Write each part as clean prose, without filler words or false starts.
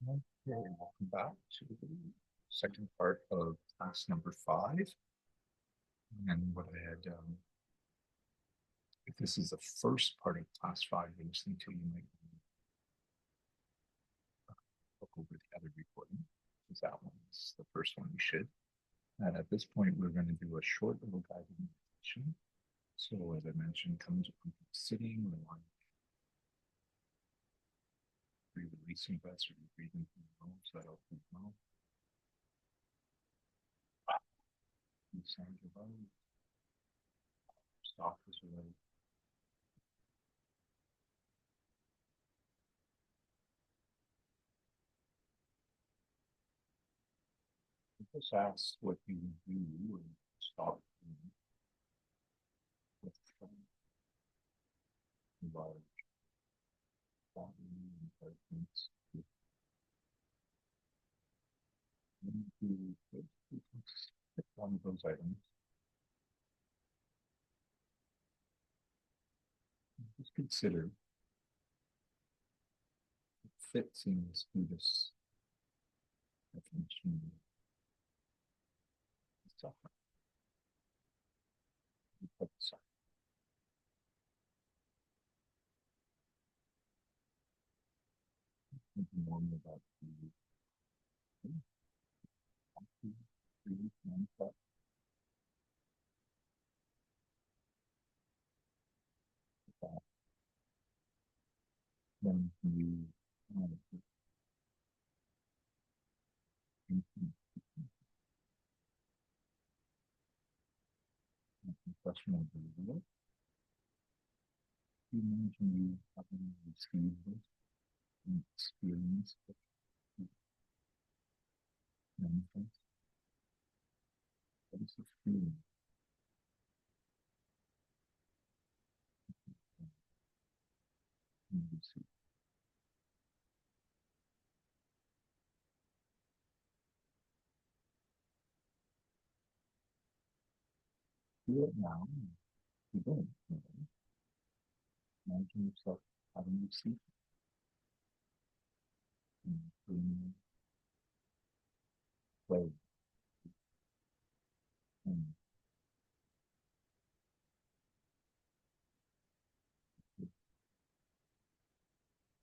Okay, welcome back to the second part of class number 5. And what I had, if this is the first part of class 5 you're listening to, you might look over the other recording, because that one's the first one you should. And at this point, we're going to do a short little guided meditation. So, as I mentioned, come to sitting or lying, releasing breaths, or breathing through the nose, that out through the mouth. You sound your body, soft as your leg. Just ask what you do and stop doing with large body movements. Pick one of those items. Just consider it fits in this Buddhist definition of suffering. Suffering. Normal about the breathe, mindset, that then you question of the world. You imagine you having received this and experienced it manifest. What is the feeling you receive? Feel it now. You don't. Imagine yourself having received it and feeling play and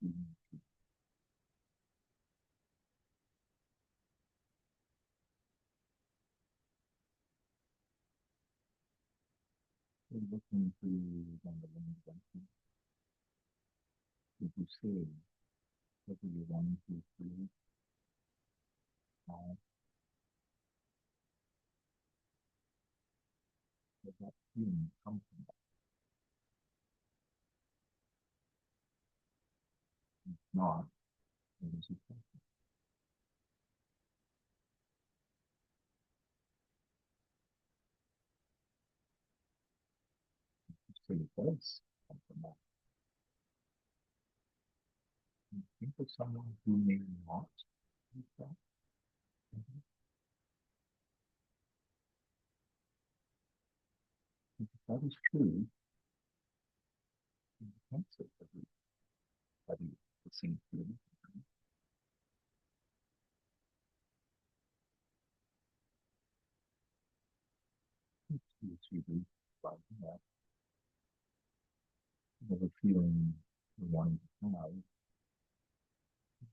feeling. You're looking through on the one direction. If you say whether you're wanting to feel how does that feeling come from that? If not, it is a question. So it does come from that. You think of someone who may not be that. Mm-hmm. If that is true, you can't say everybody the same feeling. It's usually about that. Of a feeling you want to have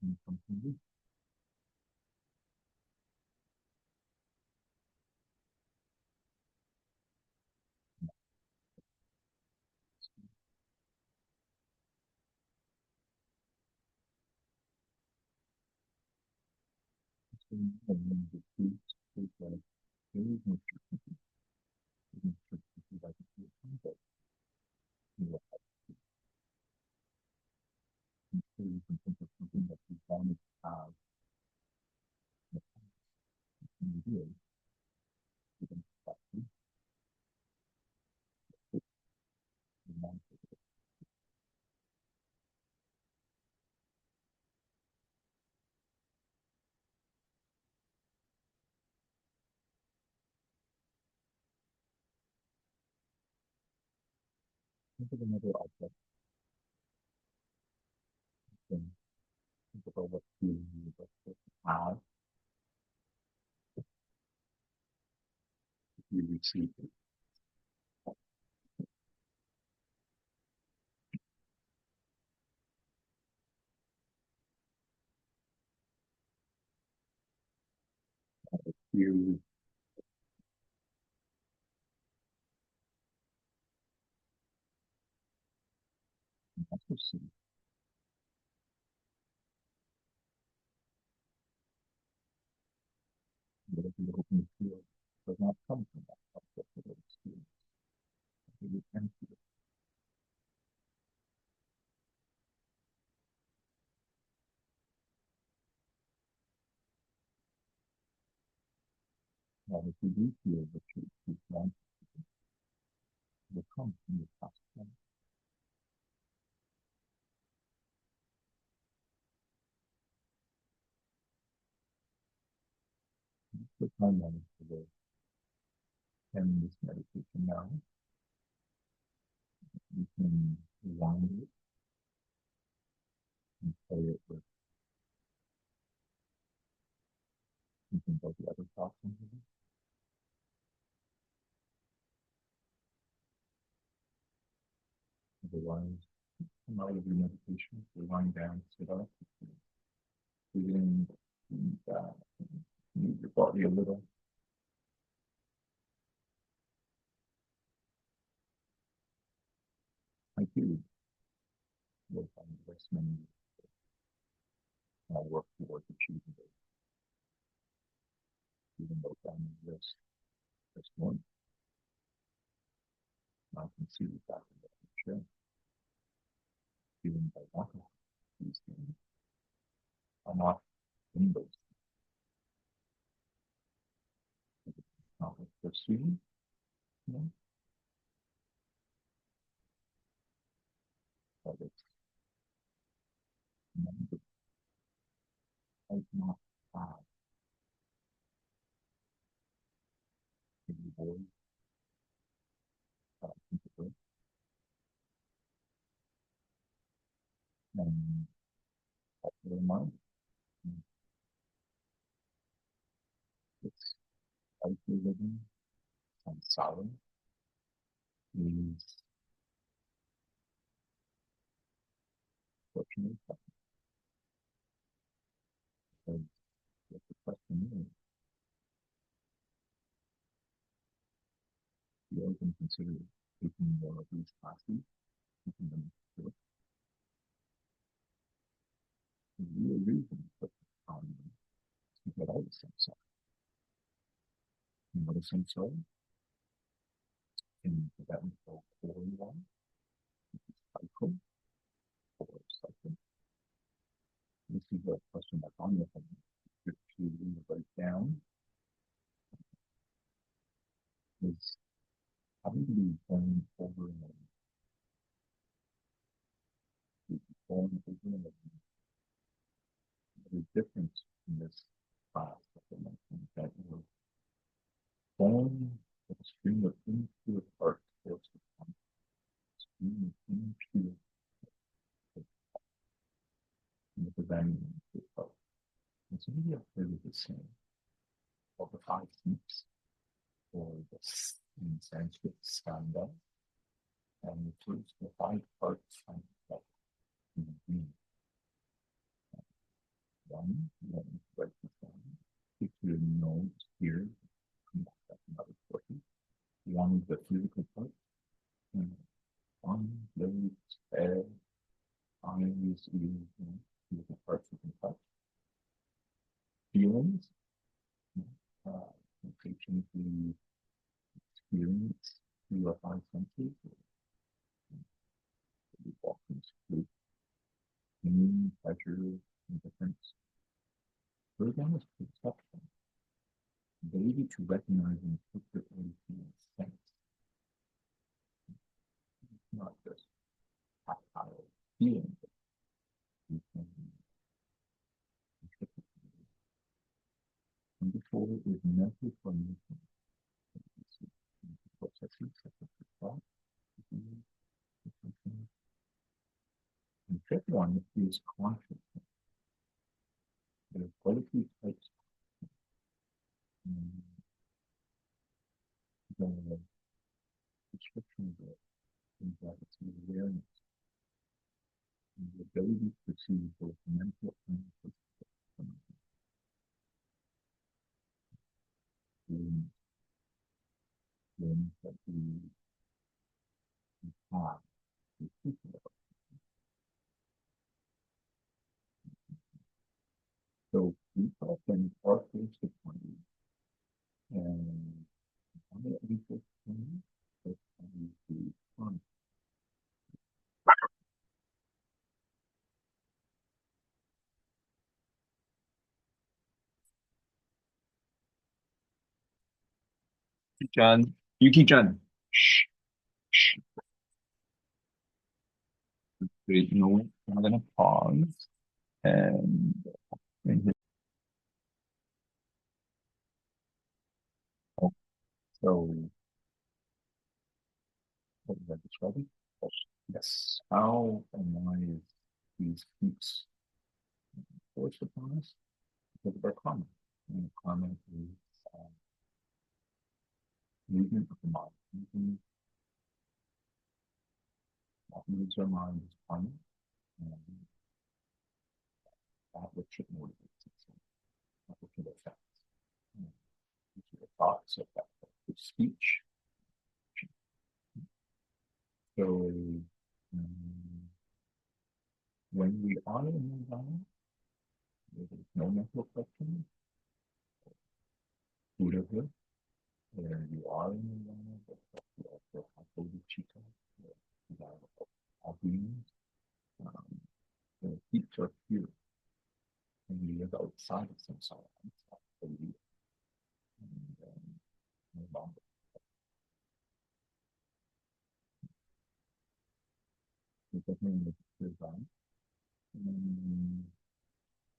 in something new. And then the truth is that there is no truth. There is no truth if you like to feel something. You will have to say you can think of something that you wanted to have in the past. And you did, you can stop it. You want to think of another object. Then think of about what you have, you receive it. You also see whatever you open feel does not come from that object of experience. It is empty. Now, if you do feel the truth you want, it will come from your past life. Put my money to the end this meditation now. You can wind it and play it with thinking about the other thoughts in here. Otherwise, come out of your meditation, you wind down, sit up, breathe in, and move your body a little. I do work on the rest menu. I'll work towards achieving it. Even though down the list, there's one. I can see that in the picture. Even by walking these things, I'm not in those things. Not with pursuing, you know, but it's number does not have a reward that I think of it. And that's what I'm mind. It's life we're living and sorrow is fortunate because what the question is, you often consider taking more of these classes, taking them to it. The real reason for to get out of samsara. And what is samsara? In Tibetan called Korean, cycle or cycle. This is a question that's on the thing. If you write down is how do you born over and over? Born over and over. The difference in this class that I mentioned that you're born with a stream of impure heart towards the front, stream of impure and the preventing impure heart. And so maybe I've heard of the same of the five sleeps, or the in Sanskrit skanda, and refers to the five parts of the being. One, right before, if you know here, that's another portion. One is the physical part, and one, legs, head, eyes, ears, physical parts you can touch. Feelings, sensation to experience through your five senses. You walk in sleep, pain, pleasure, indifference. Third one is perception. Ability to recognize and interpret everything in sense. It's not just tactile feeling, but you can interpret it. And before it is mental formation. Processing, such as the thought. And fifth one is consciousness. There's quite a few types. Um, the description of it is that it's the awareness and the ability to perceive both mental and physical feelings that we have. So we often are faced with money and on the other hand, it's the fun. John, Yuki John. Shh, shh. Wait, no, I'm gonna pause and hit. So, what was I describing? Yes. How and why is these peaks forced upon us? Because of our karma. And karma is movement of the mind. Movement that moves our mind is karma, and that which it motivates itself, that which it affects. And which are the thoughts affect the speech. So, um, when we are in the environment, there is no mental question, Buddhahood, where you are in the environment, but you also have bodhicitta, you have all beings. Um, the peaks are here, and we live outside of samsara, outside of the and no longer. It's definitely a design. And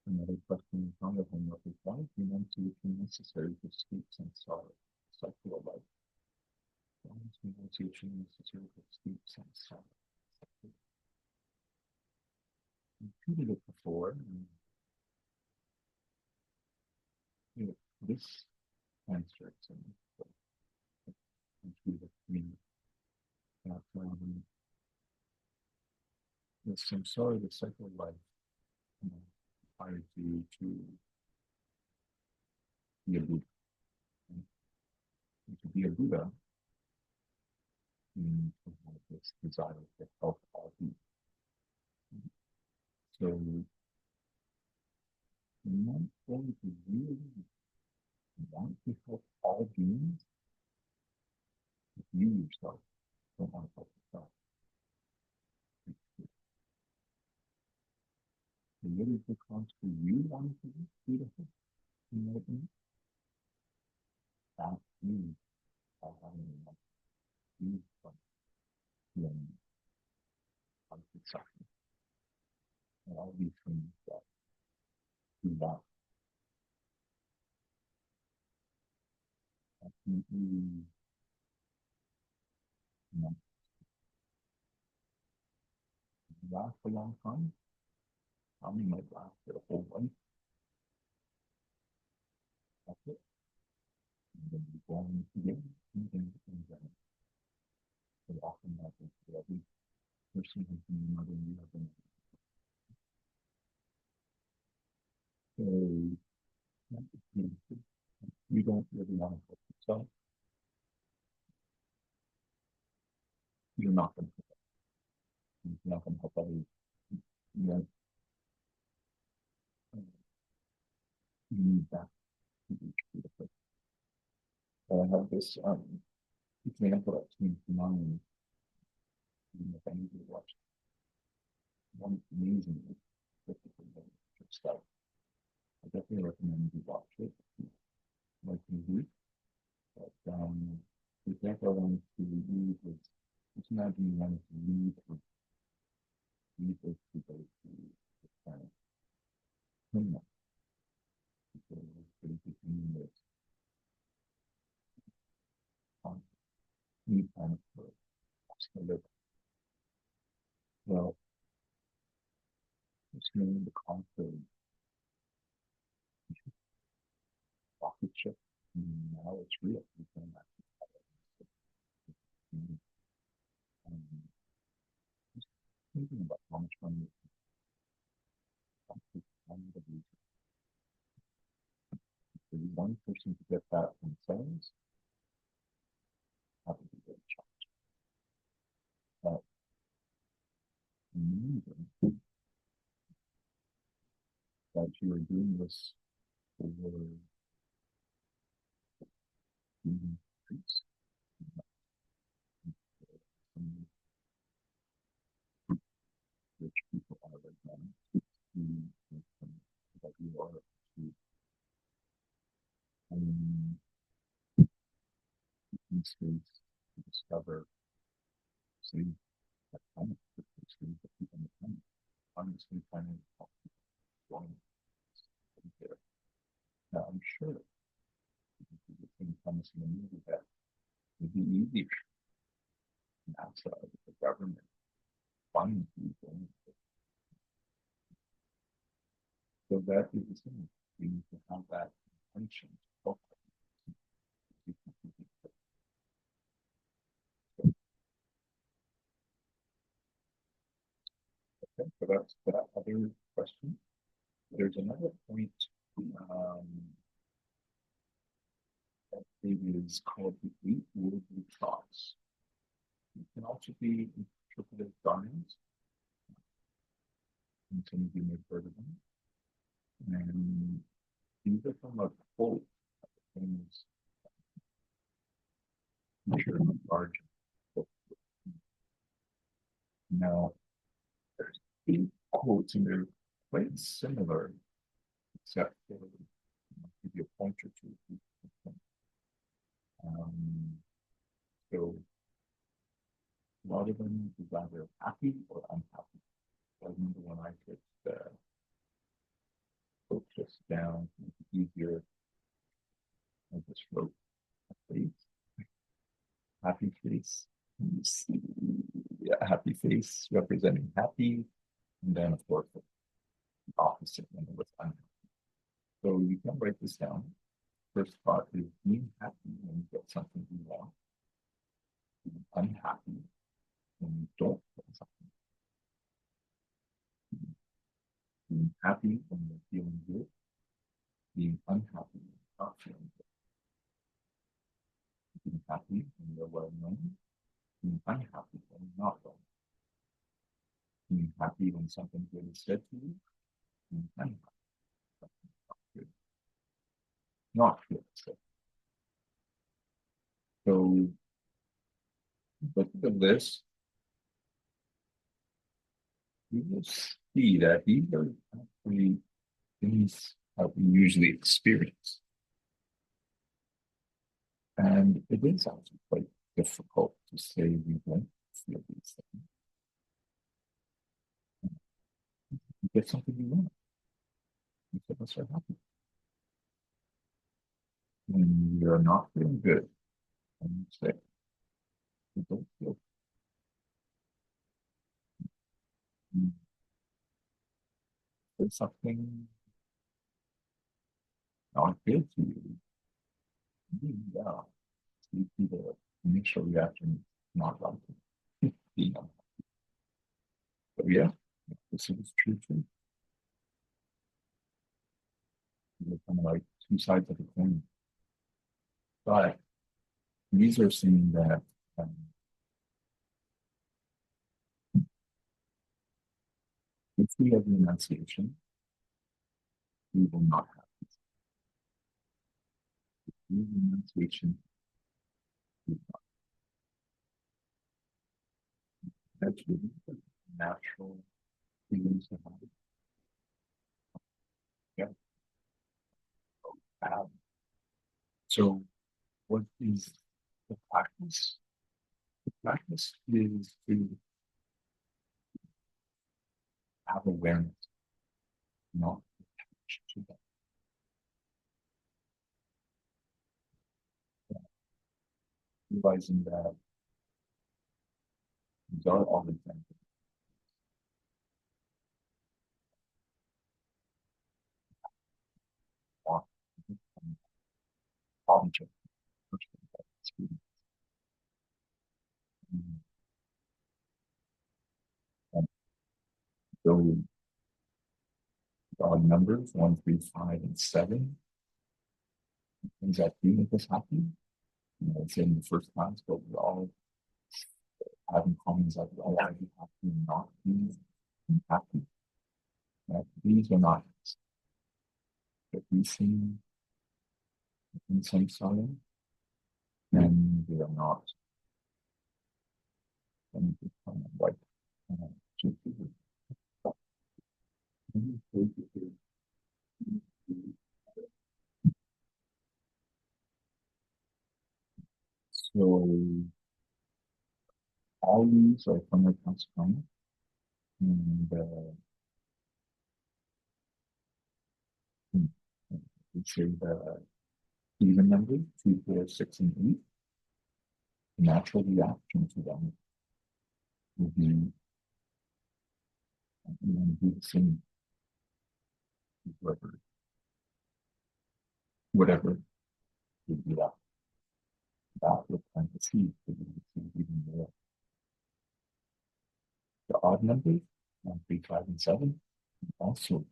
another question is how the homework is life, humans which are necessary to escape samsara, cycle of life. Renunciation necessary to escape samsara. Repeated it before, and you know, this answers and into the meaning that the samsara, the cycle of life, you know, requires you to be a Buddha. And to be a Buddha, you need to have this desire to help all people. So you're not going to really want to help all beings if you yourself don't want to help yourself. So what is the cost for you wanting to be beautiful? You know what I mean? That is having enough food from feeling constant suffering. And all these things that do that definitely, you know, last a long time. Probably might last their whole life. That's it. And then you're born again, and then so often happens to every person who's been your mother and you have been. So you don't really want to help yourself. You're not going to help. You're not going to help others. You know, you need that to reach beautiful. I have this example that came to mind. If any of you watched one amazing stuff, I definitely recommend you watch it. Like movie, but the example I wanted to use was just imagine you wanted to lead those people to the planet. Criminal people who are becoming this on new planet for us to live. Well, it's mainly the contrary. shift. And now it's real. You can actually have it. Just thinking about how much money for one person to get that themselves, that would be very challenging. But remember that you are doing this for human trees. Rich people are right now that you are to in space to discover, see that planet, that people on the planet, honestly, planet going there. Now, I'm sure the thing comes in the movie that would be easier. NASA, the government, finding people. So that is the thing. We need to have that intention. Okay, so that's that other question. There's another point um, that is called the eight worldly thoughts. It can also be interpreted as garments. And some of you may have heard of them. And these are from a quote, famous teacher of large book. Now, there's eight quotes, and they're quite similar, except for I'll give you a pointer to. So a lot of them is either happy or unhappy. I remember when I could focus down, make it easier. I just wrote a face, happy face. You see, yeah, happy face representing happy, and then of course the opposite when it was unhappy. So you can write this down. First thought is being happy when you get something you want, being unhappy when you don't get something, being happy when you're feeling good, being unhappy when you're not feeling good, being happy when you're well known, being unhappy when you're not well known, being happy when something good is said to you, being unhappy when something not good, not good said. So look at the list. You will see that these are actually things that we usually experience. And it is actually quite difficult to say we won't feel these things. You get something you want. You feel us are happy. When you're not feeling good, and you say, you don't feel there's something not good to you. Yeah. You see the initial reaction not like it. You know. But yeah, this is true too. They're kind of like two sides of the coin. But these are saying that if we have renunciation, we will not have this. If we have renunciation, we will not. That's really the natural feelings to have. Yeah. So what is the practice? The practice is to have awareness, not attached to that. Realizing that these are all the things. object. And so odd numbers, 1, 3, 5, and 7. Things that do make us happy. It's in the first class, but we all have in common is that we all have to be happy and not be happy. These are not, if we seem in some sorrow, then they are not. And it's kind of like, so all these are from the transformer, and we say the even numbers, 2, 4, 6, and 8. The natural reaction to them would be do the same whatever would be that we're trying to see, so we see even more. The odd numbers, 1, 3, 5, and 7, also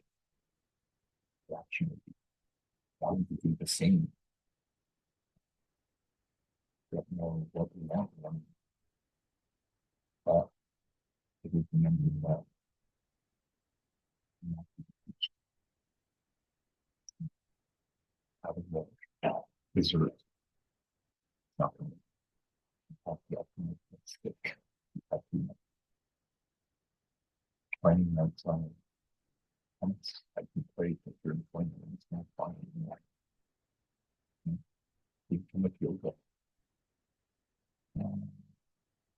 reaction would be that would be the same. We don't know what we want them, but it is the number that have a dessert. Not going to have the ultimate stick. Have to 20 minutes on it. And I can play for 30, 20 minutes, not fun anymore. You can look yoga.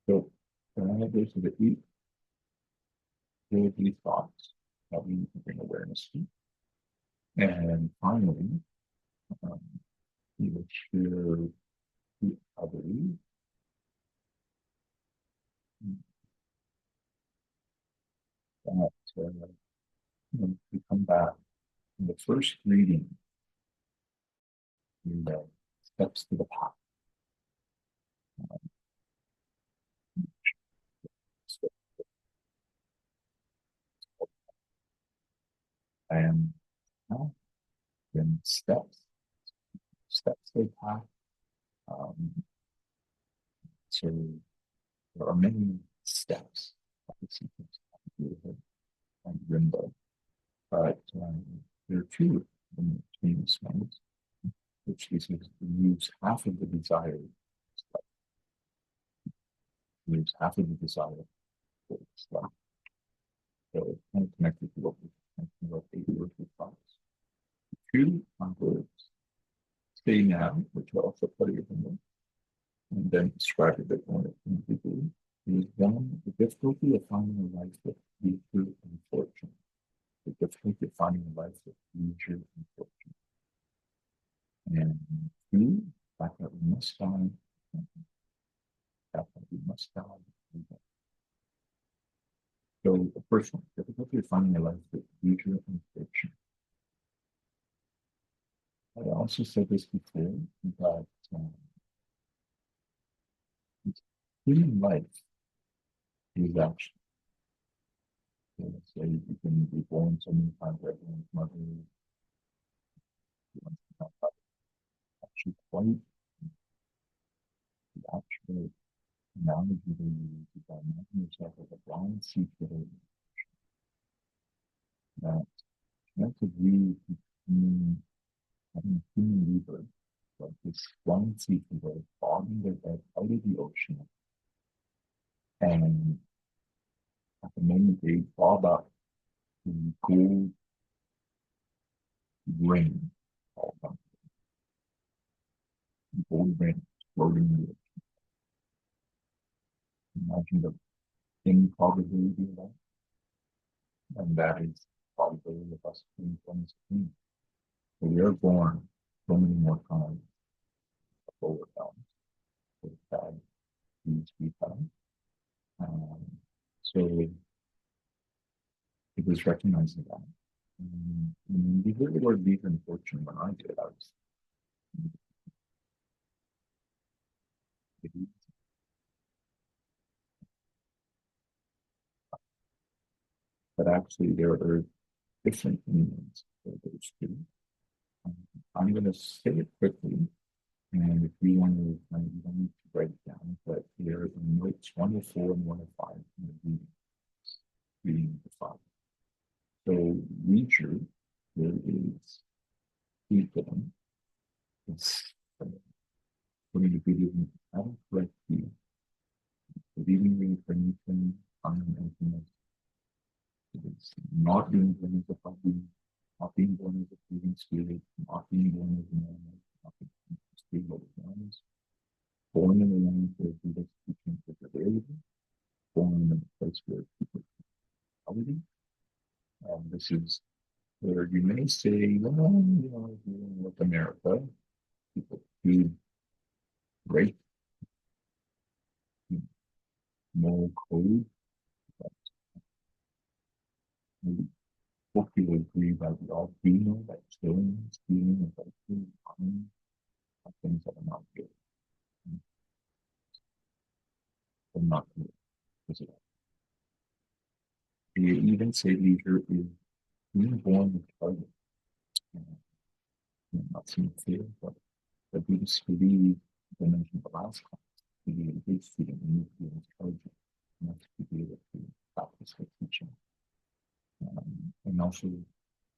So when I go to the eat, there will be thoughts that we need to bring awareness to. And finally, we will share the others. That when we come back in the first reading, the steps to the path. And then steps to the path. So there are many steps and rainbow, but there are two famous ones, which is use half of the desire, use half of the desire for stuff. So it's kind of connected to what we're talking about, 8 words with thoughts. 2 on words. Stay now, which will also put it in there, and then describe a bit more individually. Is 1, the difficulty of finding a life with leisure and fortune. The difficulty of finding a life with leisure and fortune. And 2, the fact that we must die. That we must die. So the first one, difficulty of finding a life with leisure and fortune. I also said this before, that human life is actually, let's say you can be born so many times, everyone's mother actually quite the actual analogy they use is by imagining yourself as a blind seafarer that connected you between having a human lever, like this blind seafarer bobbing their head out of the ocean, and at the moment they bob up, the gold ring, gold ring floating in the ocean. Imagine the improbability of that. And that is probability of us being from the screen. So we are born so many more times lower bounds. So that needs to be found. So it was recognizing that. We heard the word leisure and fortune when I did. But actually, there are different meanings for those two. Um, I'm going to say it quickly, and if you want to, you don't need to write it down, but there are notes 104 and 105 in the reading the file. So, reader, there is people. It's going to be given correct view. The reading reincarnation, emptiness. It is not being born as a puppy, not being born as a feeling spirit, not being born as a man, not being born as a spirit of knowledge, born in a land where Buddha's teachings are available, born in a place where people are reality. This is where you may say, well, here in North America, people do great moral code, but we hope you will agree that we all do know that killing, stealing, adultery, lying are things that are not good. They're not good. They even say leisure is being born with target. Not seeing clear, but the Buddhists believe, I mentioned the last class, believe it is feeding the nuclear intelligence, not to be able to practice their teaching. And also,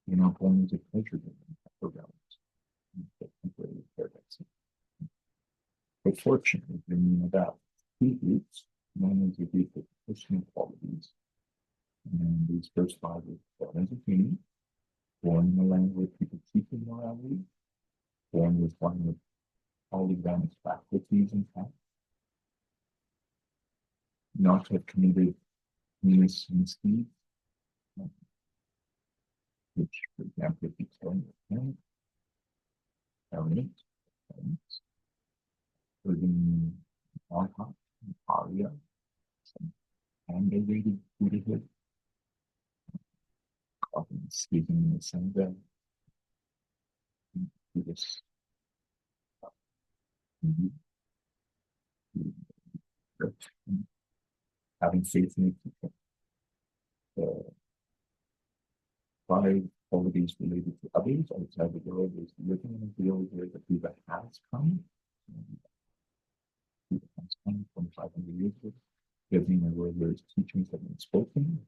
you're not born with a pleasure programs that temporarily paradise. But fortunately, they know that two groups, one is a group of personal qualities, and these first five are born as a human, born in a land where people teach morality, born with one with all advanced faculties and tasks, not to have committed heinous misdeeds, which, for example, if you killing your parent, parents, living Arhat, Arya, some anger-rated Buddhahood, often speaking in the Sangha, Buddhist, having faith in it, five qualities related to others outside the world is living in a world where the Buddha has come. Buddha has come from 500 years ago. Living in a world where his teachings have been spoken,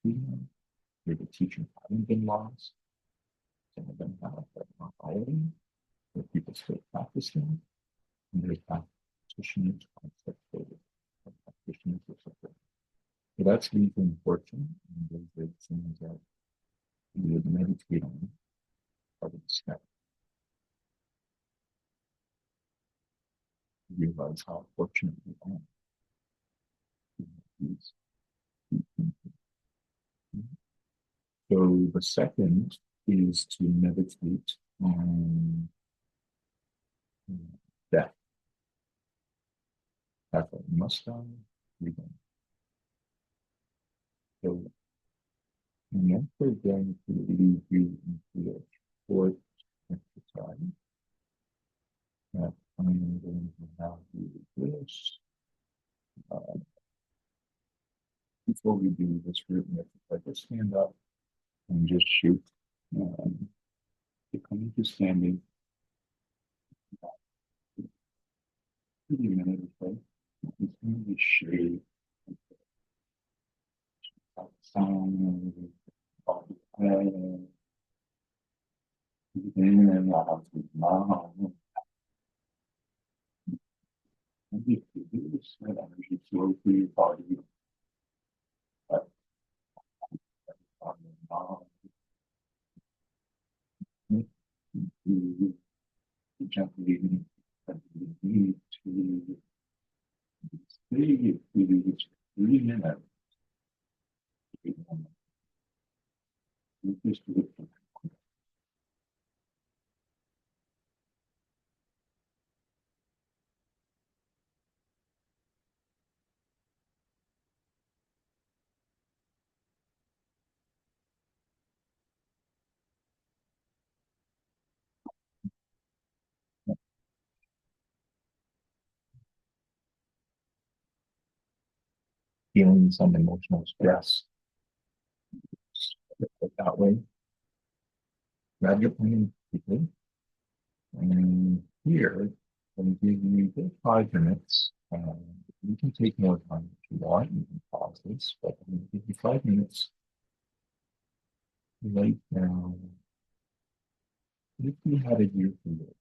where the teachings haven't been lost. Some of them have, but not all of them. Where people still practice them, and there's practitioners concept further. Practitioners are separate. So that's really important, and those are things that we would meditate on part of the step. Realize how fortunate we are. So the second is to meditate on death. That's a must die. So next we're going to lead you into a short exercise that I'm going to have you do this. Before we do this group exercise, just stand up and just shoot. You come into standing 30 minutes or so. It's going to be shade. Sound of the head. In and out of mouth. And if you do this, that energy flow through your body. But on the mouth. You gently need to stay with 3 minutes. Just look at feeling some emotional stress. Put it that way. Grab your pen and paper. And here, I'm give you just 5 minutes. You can take more time if you want. You can pause this, but I'm going to give you 5 minutes right now. If you had a year to live,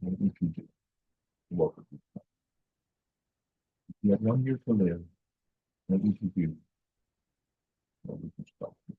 what would you do? What would you do? If you had 1 year to live, what would you do? What would you start with?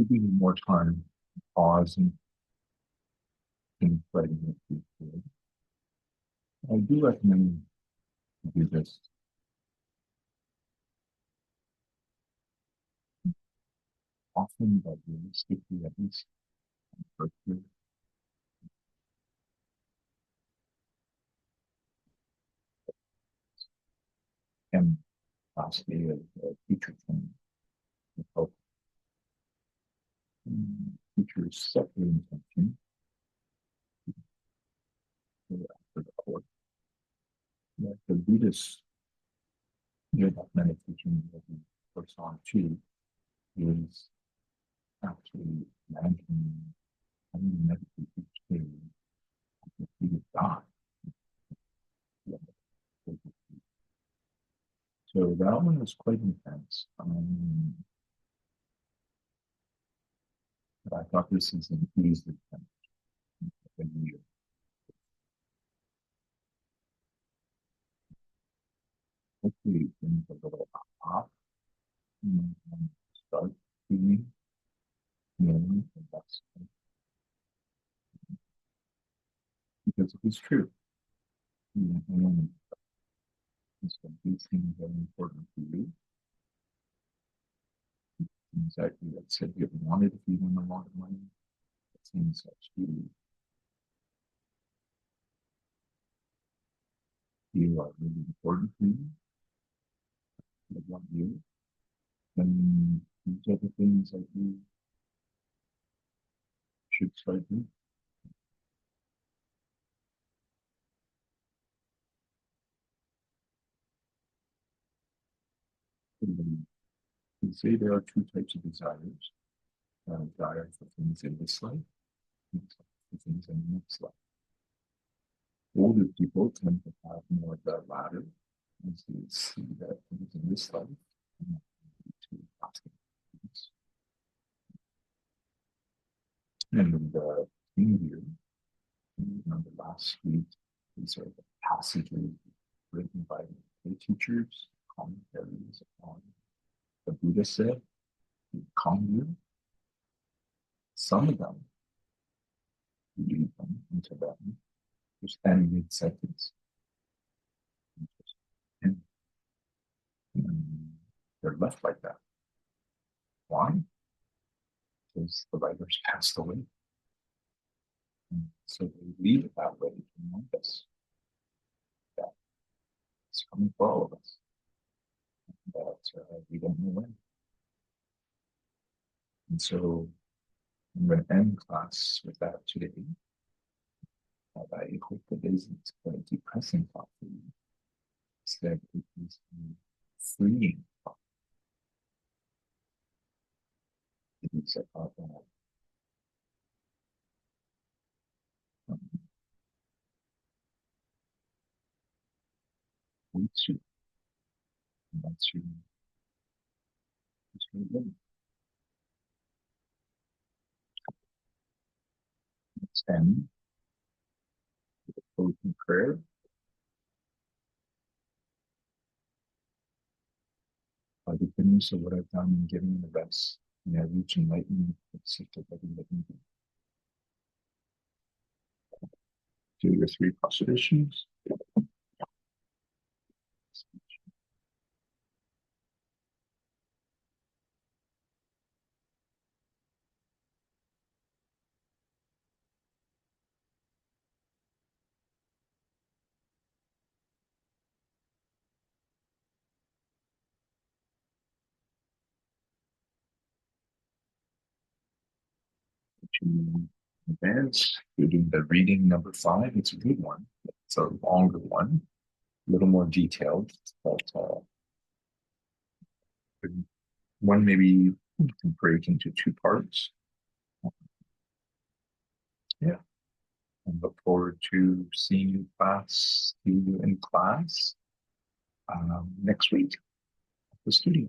give you more time, pause and letting it be good. I do recommend you do this often, but realistically at least for two. And lastly, a teacher training to help teachers set their intention for the course. Like the Buddhist meditation that we focus on too is actually imagining having to meditate each day at the feet of God. So that one was quite intense. But I thought this is an easy thing when you hopefully things a little off and start feeling feeling and that's because it was true. And so these things are important for you. Things that you had said you wanted if you won a lot of money. Things that you are really important for you. They want you. Then these are the things that you should start doing. You say there are two types of desires. Desire for things in this life, and for things in the next life. Older people tend to have more of that latter, as you see that things in this life to asking things. And in here, remember last week, these are the passages written by the teachers, commentaries on the Buddha said, calm you. Some of them, you read them into them, just end mid sentence. And they're left like that. Why? Because the writers passed away. And so they leave it that way to remind us that it's coming for all of us. That we don't know when. And so I'm going to end class with that today. I hope it isn't a depressing thought for you. Instead, it is a freeing thought. It is a thought that leads you, and lets you live. Let's end with a closing prayer. By the goodness of what I've done in giving the rest, may I reach enlightenment for the sake of every living being. Do your three prostrations. To advance, you're doing the reading number 5. It's a good one. It's a longer one, a little more detailed, but one maybe you can break into 2 parts. Yeah. And look forward to seeing you see you in class next week at the studio.